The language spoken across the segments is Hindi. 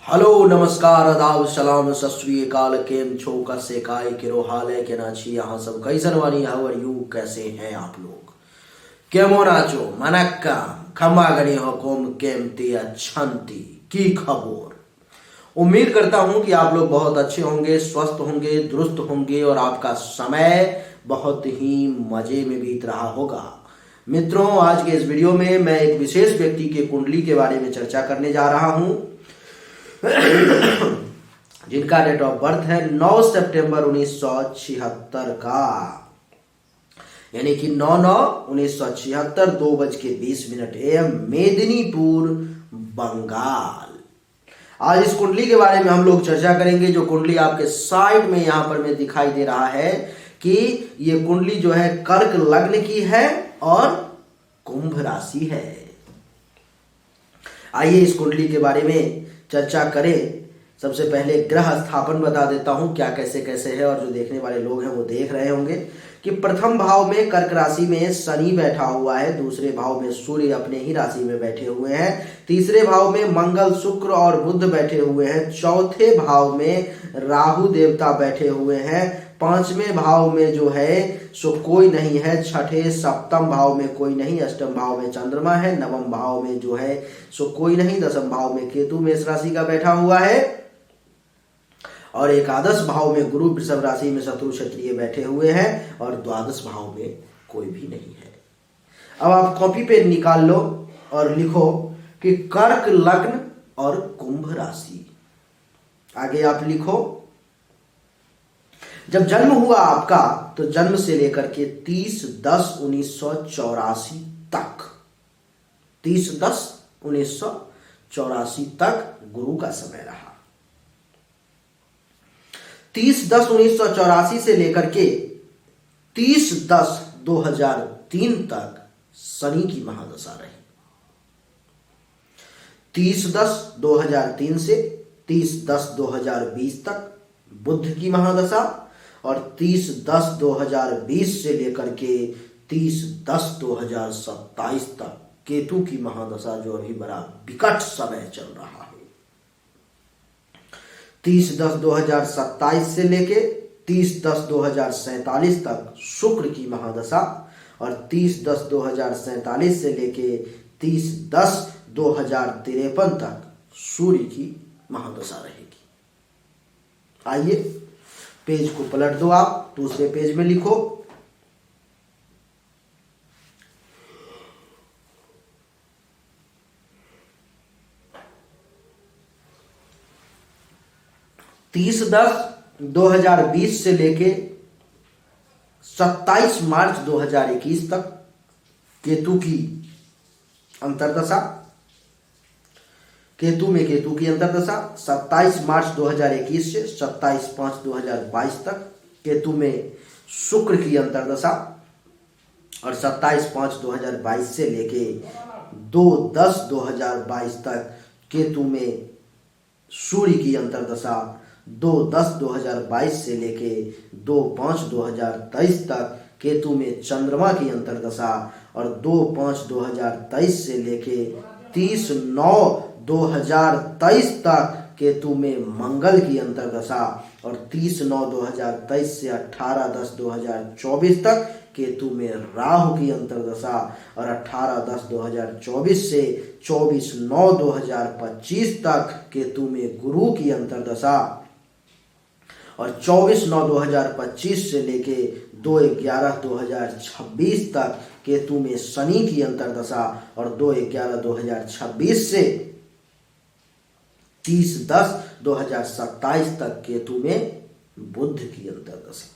हेलो नमस्कार आदाब सलाम सत श्री अकाल केम छो कसे काय केरो हाल है के ना छी यहाँ सब कैसन वानी हाउ आर यू कैसे हैं आप लोग केमो नाचो मनक्का खम्बा गणी हो कोम केमती अच्छंती की खबर। उम्मीद करता हूं कि आप लोग बहुत अच्छे होंगे, स्वस्थ होंगे, दुरुस्त होंगे और आपका समय बहुत ही मजे में बीत रहा होगा। मित्रों, आज के इस वीडियो में मैं एक विशेष व्यक्ति के कुंडली के बारे में चर्चा करने जा रहा हूं जिनका डेट ऑफ बर्थ है 9 सितंबर 1976 का, यानी कि 9/9/1976 2:20 AM मेदिनीपुर बंगाल। आज इस कुंडली के बारे में हम लोग चर्चा करेंगे। जो कुंडली आपके साइड में यहां पर में दिखाई दे रहा है कि ये कुंडली जो है कर्क लग्न की है और कुंभ राशि है। आइए इस कुंडली के बारे में चर्चा करें। सबसे पहले ग्रह स्थापन बता देता हूं क्या कैसे कैसे है, और जो देखने वाले लोग हैं वो देख रहे होंगे कि प्रथम भाव में कर्क राशि में शनि बैठा हुआ है, दूसरे भाव में सूर्य अपने ही राशि में बैठे हुए हैं, तीसरे भाव में मंगल शुक्र और बुध बैठे हुए हैं, चौथे भाव में राहु देवता बैठे हुए हैं, पांचवें भाव में जो है सो कोई नहीं है, छठे सप्तम भाव में कोई नहीं, अष्टम भाव में चंद्रमा है, नवम भाव में जो है सो कोई नहीं, दसम भाव में केतु मेष राशि का बैठा हुआ है और एकादश भाव में गुरु वृषभ राशि में शत्रु क्षत्रिय बैठे हुए हैं और द्वादश भाव में कोई भी नहीं है। अब आप कॉपी पेन निकाल लो और लिखो कि कर्क लग्न और कुंभ राशि। आगे आप लिखो जब जन्म हुआ आपका तो जन्म से लेकर के 30/10/1984 तक 30/10/1984 तक गुरु का समय रहा। 30/10/1984 से लेकर के 30/10/2003 तक शनि की महादशा रही। 30/10/2003 से 30/10/2020 तक बुध की महादशा और 30/10/2020 से लेकर के 30/10/2027 तक केतु की महादशा, जो अभी बड़ा विकट समय चल रहा है। 30/10/2027 से लेके 30/10/2047 तक शुक्र की महादशा और 30/10/2047 से लेके 30/10/2053 तक सूर्य की महादशा रहेगी। आइए पेज को पलट दो, आप दूसरे पेज में लिखो 30/10/2020 से लेके 27 मार्च 2021 तक केतु की अंतर्दशा, केतु में केतु की अंतर्दशा 27 मार्च 2021 से 27/5/2022 तक केतु में शुक्र की अंतर्दशा और 27/5/2022 से लेके 2/10/2022 तक केतु में सूर्य की अंतर्दशा, 2/10/2022 से लेके 2/5/2023 तक केतु में चंद्रमा की अंतर्दशा और 2/5/2023 से लेके 30/9/2023 तक केतु में मंगल की अंतर्दशा और 30/9/2023 से 18/10/2024 तक केतु में राहु की अंतर्दशा और 18/10/2024 से 24/9/2025 तक केतु में गुरु की अंतर्दशा और 24/9/2025 से लेके 2/11/2026 तक केतु में शनि की अंतर्दशा और 2/11/2026 से 30/10/2027 तक केतु में बुध की अंतर्दशा।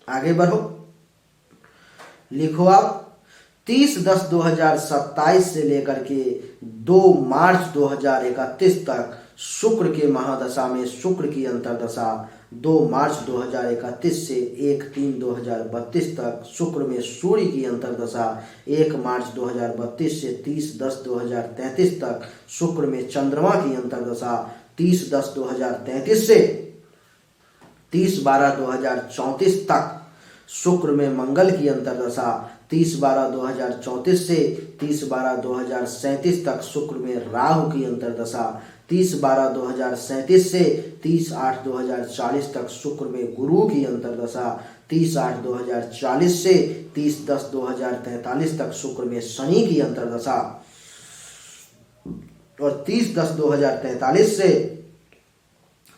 आगे बढ़ो, लिखो आप 30/10/2027 से लेकर के 2 मार्च 2031 तक शुक्र के महादशा में शुक्र की अंतर्दशा, 2 मार्च 2031 से 1/3/2032 तक शुक्र में सूर्य की अंतर्दशा, 1 मार्च 2032 से 30/10/2033 तक शुक्र में चंद्रमा की अंतर्दशा, 30/10/2033 से 30/12/2034 तक शुक्र में मंगल की अंतर्दशा, 30/12/2034 से 30/12/2037 तक शुक्र में राहु की अंतर्दशा, 30/12/2037 से 30/8/2040 तक शुक्र में गुरु की अंतर्दशा, 30/8/2040 से 30/10/2043 तक शुक्र में शनि की अंतर्दशा और 30/10/2043 से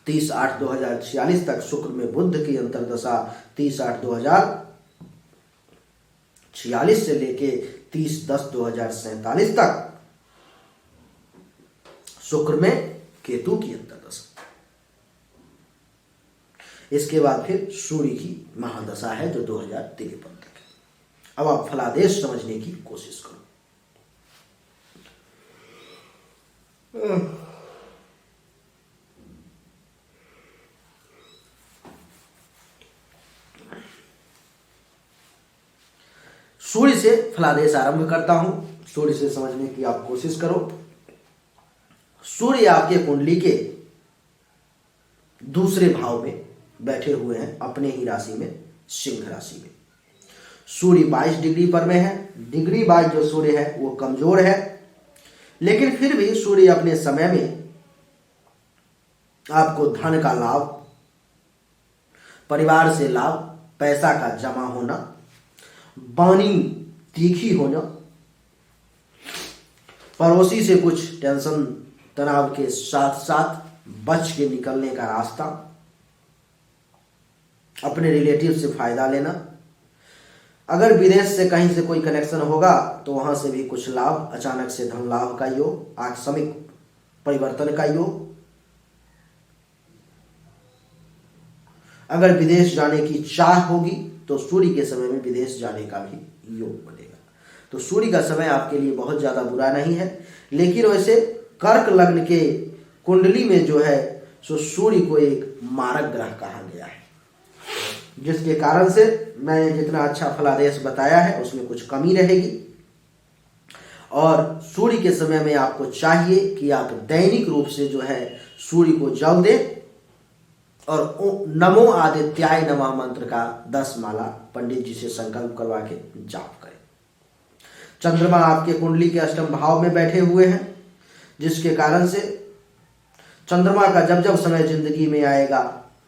30/8/2046 तक शुक्र में बुध की अंतर्दशा, 30/8/2046 से लेके 30/10/2047 तक शुक्र में केतु की अंतर्दशा। इसके बाद फिर सूर्य की महादशा है जो 2053 तक है। अब आप फलादेश समझने की कोशिश करो। सूर्य से फलादेश आरंभ करता हूं, सूर्य से समझने की आप कोशिश करो। सूर्य आपके कुंडली के दूसरे भाव में बैठे हुए हैं, अपने ही राशि में, सिंह राशि में। सूर्य 22 डिग्री पर में है। डिग्री 22 जो सूर्य है वो कमजोर है, लेकिन फिर भी सूर्य अपने समय में आपको धन का लाभ, परिवार से लाभ, पैसा का जमा होना, वाणी तीखी होना, पड़ोसी से कुछ टेंशन तनाव के साथ साथ बच के निकलने का रास्ता, अपने रिलेटिव से फायदा लेना, अगर विदेश से कहीं से कोई कनेक्शन होगा तो वहां से भी कुछ लाभ, अचानक से धन लाभ का योग, आकस्मिक परिवर्तन का योग, अगर विदेश जाने की चाह होगी तो सूर्य के समय में विदेश जाने का भी योग बनेगा। तो सूर्य का समय आपके लिए बहुत ज्यादा बुरा नहीं है, लेकिन वैसे कर्क लग्न के कुंडली में जो है सो सूर्य को एक मारक ग्रह कहा गया है, जिसके कारण से मैंने जितना अच्छा फलादेश बताया है उसमें कुछ कमी रहेगी। और सूर्य के समय में आपको चाहिए कि आप दैनिक रूप से जो है सूर्य को जल दें और नमो आदित्याय नमः मंत्र का 10 माला पंडित जी से संकल्प करवा के जाप करें। चंद्रमा आपके कुंडली के अष्टम भाव में बैठे हुए हैं, जिसके कारण से चंद्रमा का जब जब समय जिंदगी में आएगा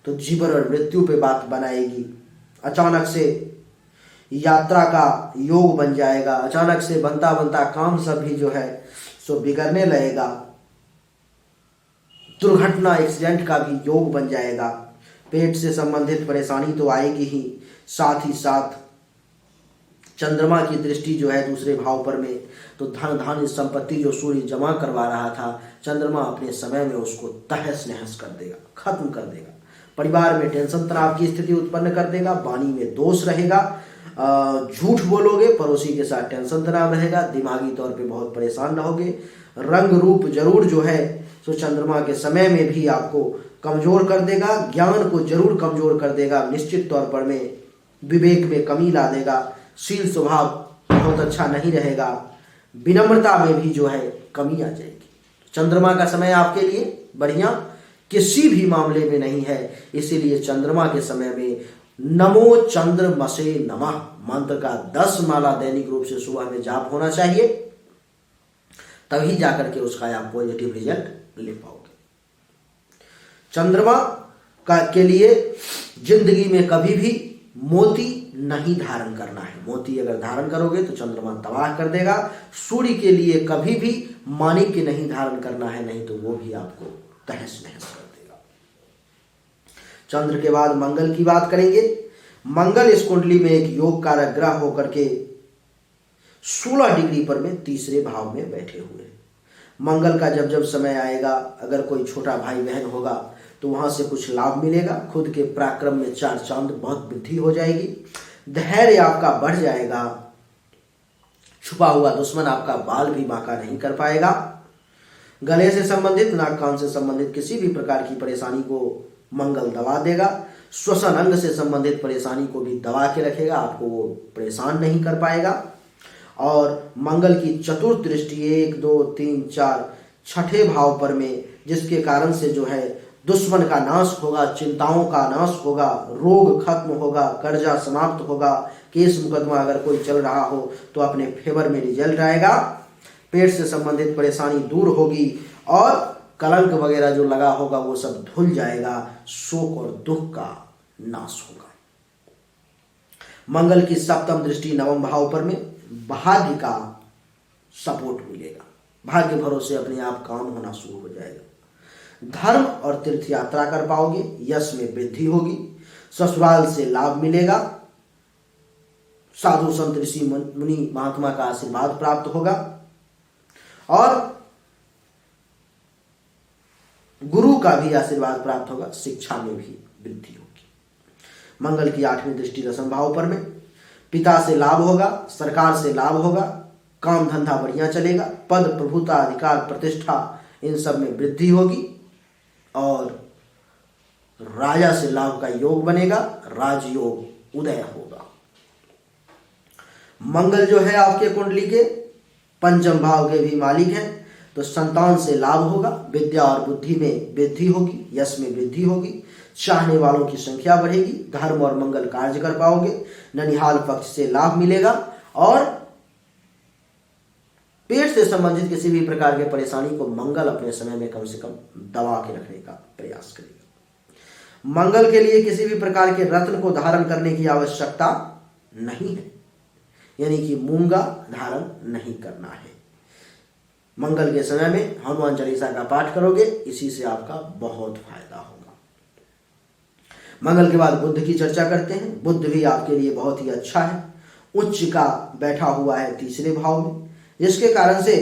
तो जीवन और मृत्यु पे बात बनाएगी। अचानक से यात्रा का योग बन जाएगा, अचानक से बनता बनता काम सब भी जो है सो बिगड़ने लगेगा, दुर्घटना एक्सीडेंट का भी योग बन जाएगा। पेट से संबंधित परेशानी तो आएगी ही, साथ ही साथ चंद्रमा की दृष्टि जो है दूसरे भाव पर में, तो धन धान्य संपत्ति जो सूर्य जमा करवा रहा था, चंद्रमा अपने समय में उसको तहस नहस कर देगा, खत्म कर देगा। परिवार में टेंशन तनाव की स्थिति उत्पन्न कर देगा, वाणी में दोष रहेगा, झूठ बोलोगे, पड़ोसी के साथ टेंशन तनाव रहेगा, दिमागी तौर पे बहुत परेशान रहोगे। रंग रूप जरूर जो है तो चंद्रमा के समय में भी आपको कमजोर कर देगा, ज्ञान को जरूर कमजोर कर देगा, निश्चित तौर पर में विवेक में कमी ला देगा, शील स्वभाव बहुत अच्छा नहीं रहेगा, विनम्रता में भी जो है कमी आ जाएगी। चंद्रमा का समय आपके लिए बढ़िया किसी भी मामले में नहीं है, इसीलिए चंद्रमा के समय में नमो चंद्रमसे नमः मंत्र का 10 माला दैनिक रूप से सुबह में जाप होना चाहिए, तभी जाकर के उसका आप पॉजिटिव रिजल्ट ले पाओगे। चंद्रमा का के लिए जिंदगी में कभी भी मोती नहीं धारण करना है। मोती अगर धारण करोगे तो चंद्रमा तबाह कर देगा। सूर्य के लिए कभी भी माणिक्य नहीं धारण करना है, नहीं तो वो भी आपको तहस नहस कर देगा। चंद्र के बाद मंगल की बात करेंगे। मंगल इस कुंडली में एक योग कारक ग्रह होकर के 16 डिग्री पर में तीसरे भाव में बैठे हुए हैं। मंगल का जब जब समय आएगा, अगर कोई छोटा भाई बहन होगा तो वहां से कुछ लाभ मिलेगा, खुद के पराक्रम में 4 चांद बहुत वृद्धि हो जाएगी, धैर्य आपका बढ़ जाएगा, छुपा हुआ दुश्मन आपका बाल भी बांका नहीं कर पाएगा। गले से संबंधित, नाक कान से संबंधित किसी भी प्रकार की परेशानी को मंगल दबा देगा। श्वसन अंग से संबंधित परेशानी को भी दबा के रखेगा, आपको वो परेशान नहीं कर पाएगा। और मंगल की चतुर्थ दृष्टि 1 2 3 4 छठे भाव पर में, जिसके कारण से जो है दुश्मन का नाश होगा, चिंताओं का नाश होगा, रोग खत्म होगा, कर्जा समाप्त होगा, केस मुकदमा अगर कोई चल रहा हो तो अपने फेवर में रिजल्ट आएगा, पेट से संबंधित परेशानी दूर होगी और कलंक वगैरह जो लगा होगा वो सब धुल जाएगा, शोक और दुख का नाश होगा। मंगल की सप्तम दृष्टि नवम भाव पर में भाग्य का सपोर्ट मिलेगा, भाग्य भरोसे अपने आप काम होना शुरू हो जाएगा। धर्म और तीर्थ यात्रा कर पाओगे, यश में वृद्धि होगी, ससुराल से लाभ मिलेगा, साधु संत ऋषि मुनि महात्मा का आशीर्वाद प्राप्त होगा और गुरु का भी आशीर्वाद प्राप्त होगा, शिक्षा में भी वृद्धि होगी। मंगल की आठवीं दृष्टि दसम भाव पर में पिता से लाभ होगा, सरकार से लाभ होगा, काम धंधा बढ़िया चलेगा, पद प्रभुता अधिकार प्रतिष्ठा इन सब में वृद्धि होगी और राजा से लाभ का योग बनेगा, राजयोग उदय होगा। मंगल जो है आपके कुंडली के पंचम भाव के भी मालिक हैं, तो संतान से लाभ होगा, विद्या और बुद्धि में वृद्धि होगी, यश में वृद्धि होगी, चाहने वालों की संख्या बढ़ेगी, धर्म और मंगल कार्य कर पाओगे, ननिहाल पक्ष से लाभ मिलेगा और पेट से संबंधित किसी भी प्रकार के परेशानी को मंगल अपने समय में कम से कम दबा के रखने का प्रयास करेगा। मंगल के लिए किसी भी प्रकार के रत्न को धारण करने की आवश्यकता नहीं है, यानी कि मूंगा धारण नहीं करना है। मंगल के समय में हनुमान चालीसा का पाठ करोगे, इसी से आपका बहुत फायदा होगा। मंगल के बाद बुध की चर्चा करते हैं। बुध भी आपके लिए बहुत ही अच्छा है, उच्च का बैठा हुआ है तीसरे भाव में, जिसके कारण से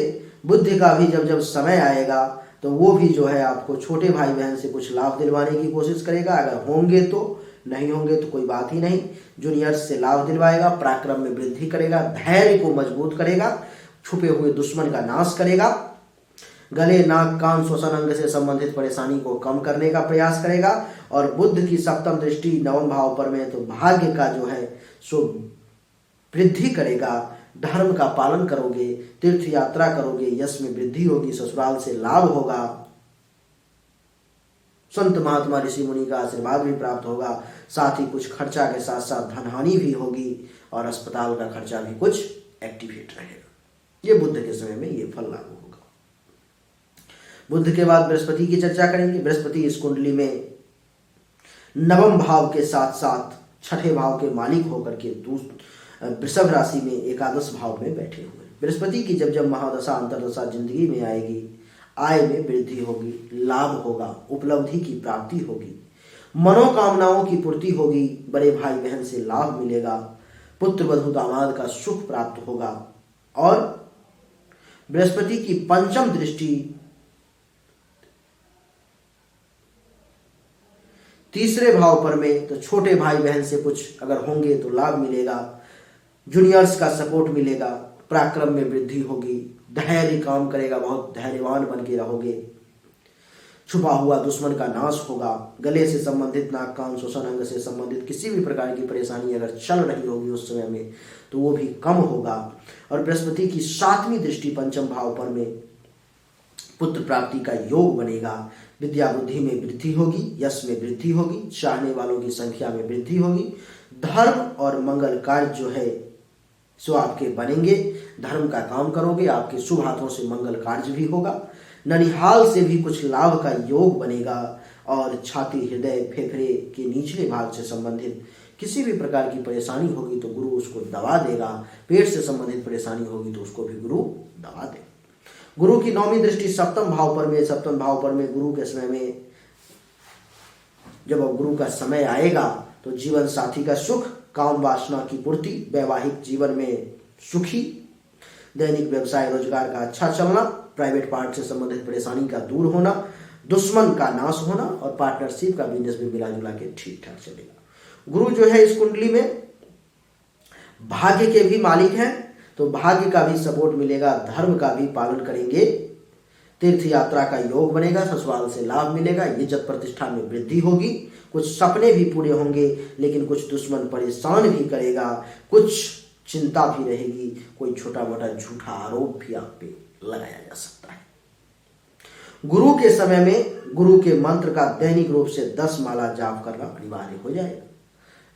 बुध का भी जब जब समय आएगा तो वो भी जो है आपको छोटे भाई बहन से कुछ लाभ दिलवाने की कोशिश करेगा। अगर होंगे तो, नहीं होंगे तो कोई बात ही नहीं, जूनियर्स से लाभ दिलवाएगा, पराक्रम में वृद्धि करेगा, धैर्य को मजबूत करेगा, छुपे हुए दुश्मन का नाश करेगा, गले नाक कान श्वसन अंग से संबंधित परेशानी को कम करने का प्रयास करेगा। और बुध की सप्तम दृष्टि नवम भाव पर में तो भाग्य का जो है सो वृद्धि करेगा, धर्म का पालन करोगे, तीर्थ यात्रा करोगे, यश में वृद्धि होगी, ससुराल से लाभ होगा, संत महात्मा ऋषि मुनि का आशीर्वाद भी प्राप्त होगा, साथ ही कुछ खर्चा के साथ साथ धनहानि भी होगी और अस्पताल का खर्चा भी कुछ एक्टिवेट रहेगा। ये बुध के समय में ये फल लागू होगा। बुध के बाद बृहस्पति की चर्चा करेंगे। बृहस्पति इस कुंडली में नवम भाव के साथ साथ छठे भाव के मालिक होकर के वृषभ राशि में एकादश भाव में बैठे हुए। बृहस्पति की जब जब महादशा अंतरदशा जिंदगी में आएगी, आय में वृद्धि होगी, लाभ होगा, उपलब्धि की प्राप्ति होगी, मनोकामनाओं की पूर्ति होगी, बड़े भाई बहन से लाभ मिलेगा, पुत्र वधू दामाद का सुख प्राप्त होगा। और बृहस्पति की पंचम दृष्टि तीसरे भाव पर में, तो छोटे भाई बहन से कुछ अगर होंगे तो लाभ मिलेगा, जूनियर्स का सपोर्ट मिलेगा, पराक्रम में वृद्धि होगी, धैर्य काम करेगा, बहुत धैर्यवान बन के रहोगे, छुपा हुआ दुश्मन का नाश होगा, गले से संबंधित नाक कान श्वसन अंग से संबंधित किसी भी प्रकार की परेशानी अगर चल रही होगी उस समय में तो वो भी कम होगा। और बृहस्पति की सातवीं दृष्टि पंचम भाव पर में पुत्र प्राप्ति का योग बनेगा, विद्या बुद्धि में वृद्धि होगी, यश में वृद्धि होगी, चाहने वालों की संख्या में वृद्धि होगी, धर्म और मंगल कार्य जो है सो आपके बनेंगे, धर्म का काम करोगे, आपके शुभ हाथों से मंगल कार्य भी होगा, ननिहाल से भी कुछ लाभ का योग बनेगा और छाती हृदय फेफड़े के निचले भाग से संबंधित किसी भी प्रकार की परेशानी होगी तो गुरु उसको दबा देगा, पेट से संबंधित परेशानी होगी तो उसको भी गुरु दबा देगा। गुरु की नौवीं दृष्टि सप्तम भाव पर में गुरु के समय में जब गुरु का समय आएगा तो जीवन साथी का सुख, काम वासना की पूर्ति, वैवाहिक जीवन में सुखी, दैनिक व्यवसाय रोजगार का अच्छा चलना, प्राइवेट पार्ट से संबंधित परेशानी का दूर होना, दुश्मन का नाश होना और पार्टनरशिप का बिजनेस भी मिला जुला के ठीक ठाक चलेगा। गुरु जो है इस कुंडली में भाग्य के भी मालिक हैं, तो भाग्य का भी सपोर्ट मिलेगा, धर्म का भी पालन करेंगे, तीर्थ यात्रा का योग बनेगा, ससुराल से लाभ मिलेगा, इज्जत प्रतिष्ठा में वृद्धि होगी, कुछ सपने भी पूरे होंगे, लेकिन कुछ दुश्मन परेशान भी करेगा, कुछ चिंता भी रहेगी, कोई छोटा मोटा झूठा आरोप भी आप पे लगाया जा सकता है। गुरु के समय में गुरु के मंत्र का दैनिक रूप से 10 माला जाप करना अनिवार्य हो जाएगा।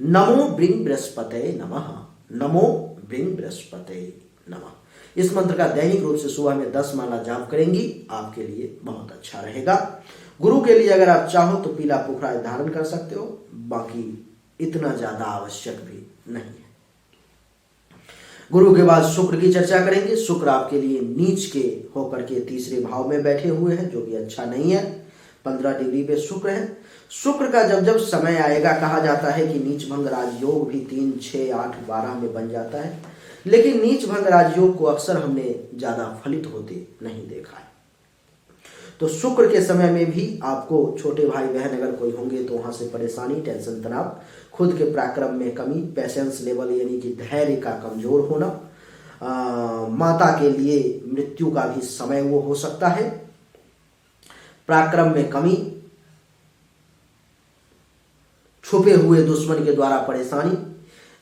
नमो ब्रिंग बृहस्पते नमः, नमो ब्रिंग बृहस्पते नमः। इस मंत्र का दैनिक रूप से सुबह में 10 माला जाप करेंगी, आपके लिए बहुत अच्छा रहेगा। गुरु के लिए अगर आप चाहो तो पीला पुखराज धारण कर सकते हो, बाकी इतना ज्यादा आवश्यक भी नहीं है। गुरु के बाद शुक्र की चर्चा करेंगे। शुक्र आपके लिए नीच के होकर के तीसरे भाव में बैठे हुए हैं, जो कि अच्छा नहीं है। 15 डिग्री पे शुक्र है। शुक्र का जब जब समय आएगा, कहा जाता है कि नीच भंग राजयोग भी 3, 6, 8, 12 में बन जाता है, लेकिन नीच भंग राजयोग को अक्सर हमने ज्यादा फलित होते नहीं देखा है। तो शुक्र के समय में भी आपको छोटे भाई बहन अगर कोई होंगे तो वहां से परेशानी, टेंशन, तनाव, खुद के पराक्रम में कमी, पेशेंस लेवल यानी कि धैर्य का कमजोर होना, माता के लिए मृत्यु का भी समय वो हो सकता है, पराक्रम में कमी, छुपे हुए दुश्मन के द्वारा परेशानी,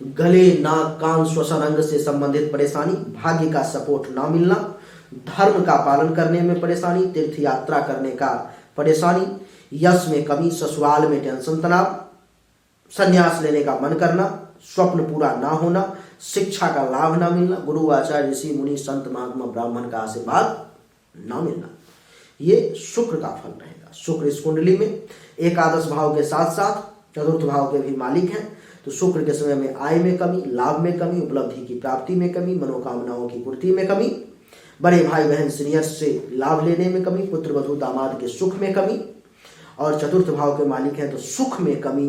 गले, नाक, कान, श्वसन अंग से संबंधित परेशानी, भाग्य का सपोर्ट ना मिलना, धर्म का पालन करने में परेशानी, तीर्थ यात्रा करने का परेशानी, यश में कमी, ससुराल में टेंशन, तनाव, संन्यास लेने का मन करना, स्वप्न पूरा ना होना, शिक्षा का लाभ ना मिलना, गुरु आचार्य ऋषि मुनि संत महात्मा ब्राह्मण का आशीर्वाद ना मिलना, ये शुक्र का फल रहेगा। शुक्र इस कुंडली में एकादश भाव के साथ साथ चतुर्थ भाव के भी मालिक हैं। तो शुक्र के समय में आय में कमी, लाभ में कमी, उपलब्धि की प्राप्ति में कमी, मनोकामनाओं की पूर्ति में कमी, बड़े भाई बहन सीनियर्स से लाभ लेने में कमी, पुत्र वधू दामाद के सुख में कमी, और चतुर्थ भाव के मालिक हैं तो सुख में कमी,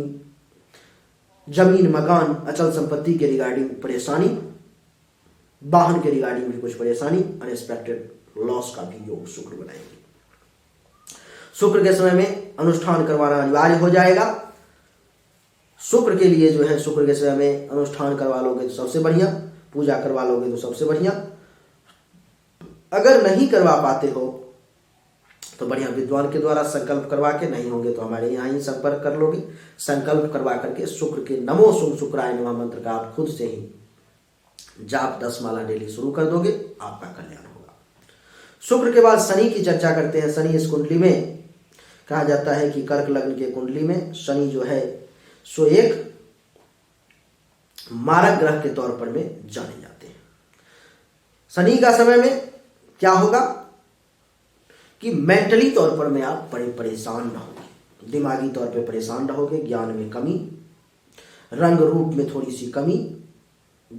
जमीन, मकान, अचल संपत्ति के रिगार्डिंग परेशानी, वाहन के रिगार्डिंग भी कुछ परेशानी, अनएक्सपेक्टेड लॉस का भी योग शुक्र बनाएंगे। शुक्र के समय में अनुष्ठान करवाना अनिवार्य हो जाएगा। शुक्र के लिए जो है शुक्र के समय में अनुष्ठान करवा लोगे तो सबसे बढ़िया, पूजा करवा लोगे तो सबसे बढ़िया। अगर नहीं करवा पाते हो तो बढ़िया विद्वान के द्वारा संकल्प करवा के, नहीं होंगे तो हमारे यहाँ ही संपर्क कर लोगे। संकल्प करवा करके शुक्र के नमो शुभ शुक्राय नमः मंत्र का आप खुद से ही जाप 10 माला डेली शुरू कर दोगे, आपका कल्याण होगा। शुक्र के बाद शनि की चर्चा करते हैं। शनि इस कुंडली में कहा जाता है कि कर्क लग्न के कुंडली में शनि जो है सो एक मारक ग्रह के तौर पर में जाने जाते हैं। शनि का समय में क्या होगा कि मेंटली तौर पर में आप बड़े परेशान रहोगे, दिमागी तौर पे परेशान रहोगे, ज्ञान में कमी, रंग रूप में थोड़ी सी कमी,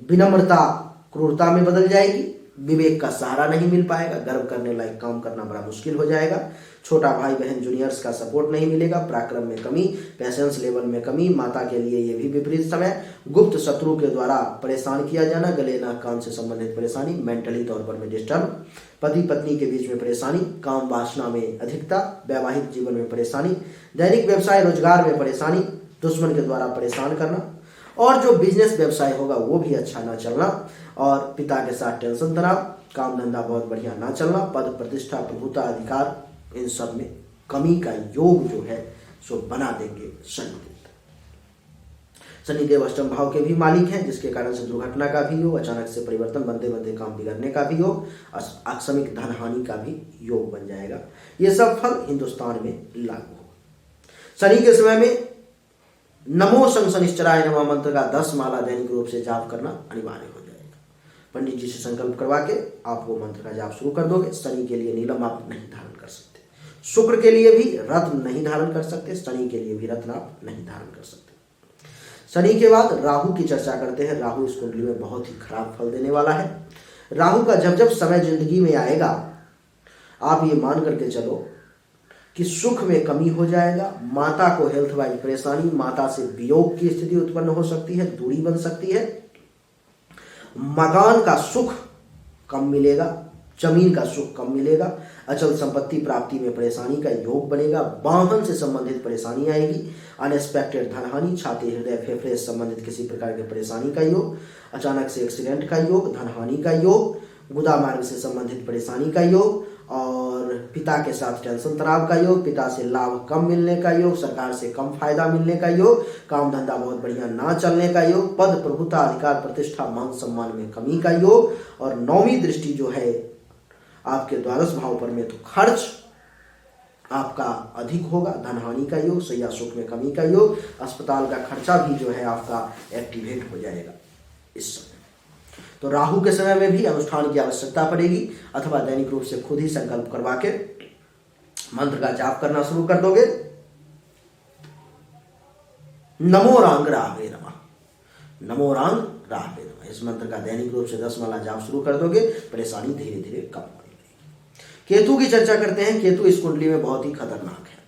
विनम्रता क्रूरता में बदल जाएगी, विवेक का सहारा नहीं मिल पाएगा, गर्व करने लायक काम करना बड़ा मुश्किल हो जाएगा, छोटा भाई बहन जूनियर्स का सपोर्ट नहीं मिलेगा, पराक्रम में कमी, पेशेंस लेवल में कमी, माता के लिए ये भी विपरीत समय, गुप्त शत्रु के द्वारा परेशान किया जाना, गले नाक कान से संबंधित परेशानी, मेंटली तौर पर में डिस्टर्ब, पति पत्नी के बीच में परेशानी, काम वासना में अधिकता, वैवाहिक जीवन में परेशानी, दैनिक व्यवसाय रोजगार में परेशानी, दुश्मन के द्वारा परेशान करना, और जो बिजनेस व्यवसाय होगा वो भी अच्छा ना चलना, और पिता के साथ टेंशन तनाव, काम धंधा बहुत बढ़िया ना चलना, पद प्रतिष्ठा प्रभुता अधिकार इन सब में कमी का योग जो है सो बना देंगे शनिदेव। शनिदेव अष्टम भाव के भी मालिक हैं, जिसके कारण से दुर्घटना का भी योग, अचानक से परिवर्तन, बनते बनते काम बिगड़ने का भी योग, आकस्मिक धन हानि का भी योग बन जाएगा। ये सब फल हिंदुस्तान में लागू हो। शनि के समय में नमो शं शनिश्चराय नमः मंत्र का 10 माला दैनिक रूप से जाप करना अनिवार्य हो जाएगा। पंडित जी से संकल्प करवा के आप वो मंत्र का जाप शुरू कर दोगे। शनि के लिए नीलम आप नहीं धारण कर सकते, शुक्र के लिए भी रत्न नहीं धारण कर सकते, शनि के लिए भी रत्न आप नहीं धारण कर सकते। शनि के बाद राहु की चर्चा करते हैं। राहु इस कुंडली में बहुत ही खराब फल देने वाला है। राहु का जब जब समय जिंदगी में आएगा, आप ये मान करके चलो कि सुख में कमी हो जाएगा, माता को हेल्थ वाइज परेशानी, माता से वियोग की स्थिति उत्पन्न हो सकती है, दूरी बन सकती है, मकान का सुख कम मिलेगा, जमीन का सुख कम मिलेगा, अचल संपत्ति प्राप्ति में परेशानी का योग बनेगा, वाहन से संबंधित परेशानी आएगी, अनएक्सपेक्टेड धनहानि, छाती हृदय फेफड़े से संबंधित किसी प्रकार की परेशानी का योग, अचानक से एक्सीडेंट का योग, धनहानि का योग, गुदा मार्ग से संबंधित परेशानी का योग, और पिता के साथ टेंशन तनाव का योग, पिता से लाभ कम मिलने का योग, सरकार से कम फायदा मिलने का योग, काम धंधा बहुत बढ़िया ना चलने का योग, पद प्रभुता अधिकार प्रतिष्ठा मान सम्मान में कमी का योग, और 9वीं दृष्टि जो है आपके द्वादश भाव पर में तो खर्च, आपका अधिक होगा, धन हानि का योग, शैया सुख में कमी का योग, अस्पताल का खर्चा भी जो है आपका एक्टिवेट हो जाएगा इस समय। तो राहु के समय में भी अनुष्ठान की आवश्यकता पड़ेगी, अथवा दैनिक रूप से खुद ही संकल्प करवा के मंत्र का जाप करना शुरू कर दोगे। नमो रांग राहवे नमः, नमो रांग राहवे नमः, इस मंत्र का दैनिक रूप से 10 माला जाप शुरू कर दोगे, परेशानी धीरे धीरे कम होने लगेगी। केतु की चर्चा करते हैं। केतु इस कुंडली में बहुत ही खतरनाक है।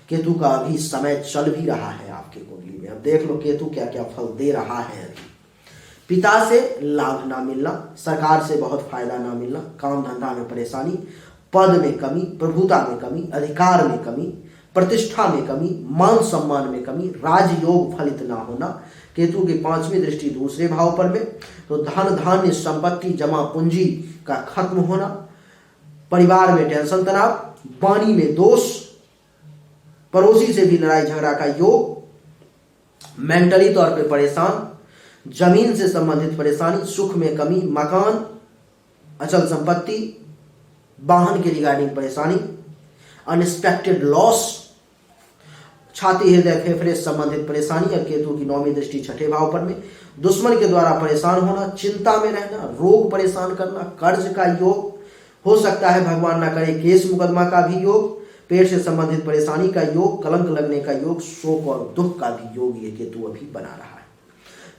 केतु का अभी समय चल भी रहा है आपकी कुंडली में। अब देख लो केतु क्या क्या फल दे रहा है। अभी पिता से लाभ ना मिलना, सरकार से बहुत फायदा ना मिलना, काम धंधा में परेशानी, पद में कमी, प्रभुता में कमी, अधिकार में कमी, प्रतिष्ठा में कमी, मान सम्मान में कमी, राजयोग फलित ना होना। केतु की 5वीं दृष्टि दूसरे भाव पर में, तो धन धान्य संपत्ति जमा पूंजी का खत्म होना, परिवार में टेंशन तनाव, वाणी में दोष, पड़ोसी से भी लड़ाई झगड़ा का योग, मेंटली तौर पे परेशान, जमीन से संबंधित परेशानी, सुख में कमी, मकान, अचल संपत्ति, वाहन के रिगार्डिंग परेशानी, अनएक्सपेक्टेड लॉस, छाती हृदय फेफड़े से संबंधित परेशानी। और केतु की 9वीं दृष्टि 6ठे भाव पर में, दुश्मन के द्वारा परेशान होना, चिंता में रहना, रोग परेशान करना, कर्ज का योग हो सकता है, भगवान ना करे केस मुकदमा का भी योग, पेट से संबंधित परेशानी का योग, कलंक लगने का योग, शोक और दुख का भी योग ये केतु अभी बना रहा है।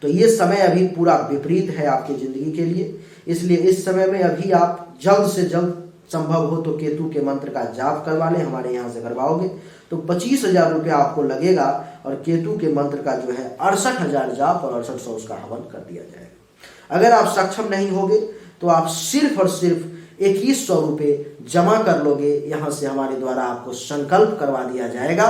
तो ये समय अभी पूरा विपरीत है आपकी जिंदगी के लिए। इसलिए इस समय में अभी आप जल्द से जल्द संभव हो तो केतु के मंत्र का जाप करवा लें। हमारे यहाँ से करवाओगे तो 25,000 रुपया आपको लगेगा, और केतु के मंत्र का जो है 68,000 जाप और 6800 उसका हवन कर दिया जाएगा। अगर आप सक्षम नहीं होगे तो आप सिर्फ और सिर्फ 2100 रुपये जमा कर लोगे। यहाँ से हमारे द्वारा आपको संकल्प करवा दिया जाएगा,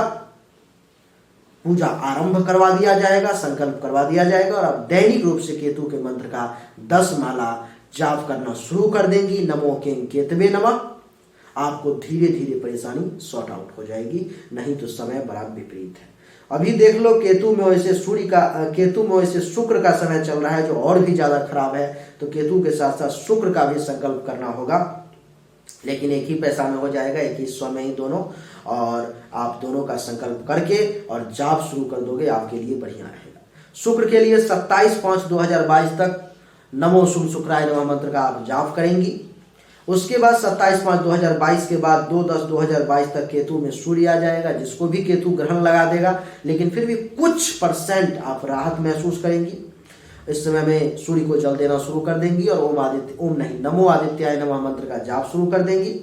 पूजा आरंभ करवा दिया जाएगा, संकल्प करवा दिया जाएगा, और आप दैनिक रूप से केतु के मंत्र का 10 माला जाप करना शुरू कर देंगी। नमो कें केतवे नमः। आपको धीरे धीरे परेशानी सॉर्ट आउट हो जाएगी, नहीं तो समय बड़ा विपरीत है। अभी देख लो केतु में वैसे केतु में वैसे शुक्र का समय चल रहा है जो और भी ज्यादा खराब है। तो केतु के साथ साथ शुक्र का भी संकल्प करना होगा, लेकिन एक ही पैसा में हो जाएगा, 2100 में ही दोनों, और आप दोनों का संकल्प करके और जाप शुरू कर दोगे, आपके लिए बढ़िया रहेगा। शुक्र के लिए 27/5/2022 तक नमो शुभ शुक्राय नमः मंत्र का आप जाप करेंगी। उसके बाद 27/5/2022 के बाद 2/10/2022 तक केतु में सूर्य आ जाएगा, जिसको भी केतु ग्रहण लगा देगा, लेकिन फिर भी कुछ % आप राहत महसूस करेंगी। इस समय में सूर्य को जल देना शुरू कर देंगी और नमो आदित्याय नमः मंत्र का जाप शुरू कर देंगी।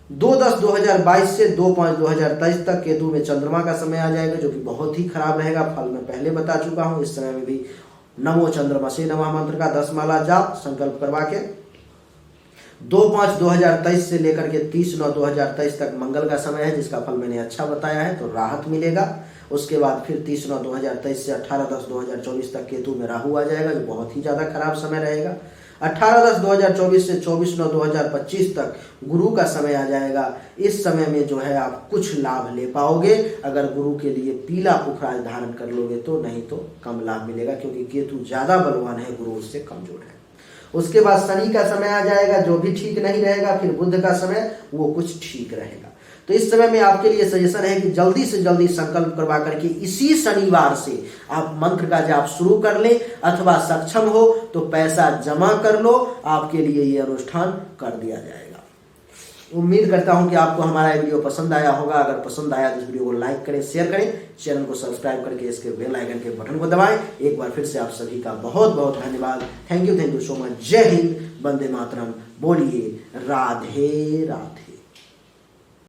2/10/2022 से 2/5/2023 तक केतु में चंद्रमा का समय आ जाएगा, जो कि बहुत ही खराब रहेगा। फल मैं पहले बता चुका हूं। इस समय में भी नमो चंद्रमसे नमः मंत्र का 10 माला जाप संकल्प करवा के 2/5/2023 से लेकर के 30/9/2023 तक मंगल का समय है, जिसका फल मैंने अच्छा बताया है, तो राहत मिलेगा। उसके बाद फिर 30/9/2023 से 18/10/2024 तक केतु में राहु आ जाएगा, जो बहुत ही ज्यादा खराब समय रहेगा। 18/10/2024 से 24/9/2025 तक गुरु का समय आ जाएगा। इस समय में जो है आप कुछ लाभ ले पाओगे अगर गुरु के लिए पीला पुखराज धारण कर लोगे तो, नहीं तो कम लाभ मिलेगा, क्योंकि केतु ज्यादा बलवान है, गुरु उससे कमजोर है। उसके बाद शनि का समय आ जाएगा, जो भी ठीक नहीं रहेगा। फिर बुध का समय, वो कुछ ठीक रहेगा। तो इस समय में आपके लिए सजेशन है कि जल्दी से जल्दी संकल्प करवा करके इसी शनिवार से आप मंत्र का जाप शुरू कर लें, अथवा सक्षम हो तो पैसा जमा कर लो, आपके लिए ये अनुष्ठान कर दिया जाएगा। उम्मीद करता हूं कि आपको हमारा वीडियो पसंद आया होगा। अगर पसंद आया तो इस वीडियो को लाइक करें, शेयर करें, चैनल को सब्सक्राइब करके इसके बेल आइकन के बटन को दबाएं। एक बार फिर से आप सभी का बहुत बहुत धन्यवाद। Thank you so much. जय हिंद, वंदे मातरम। बोलिए राधे राधे।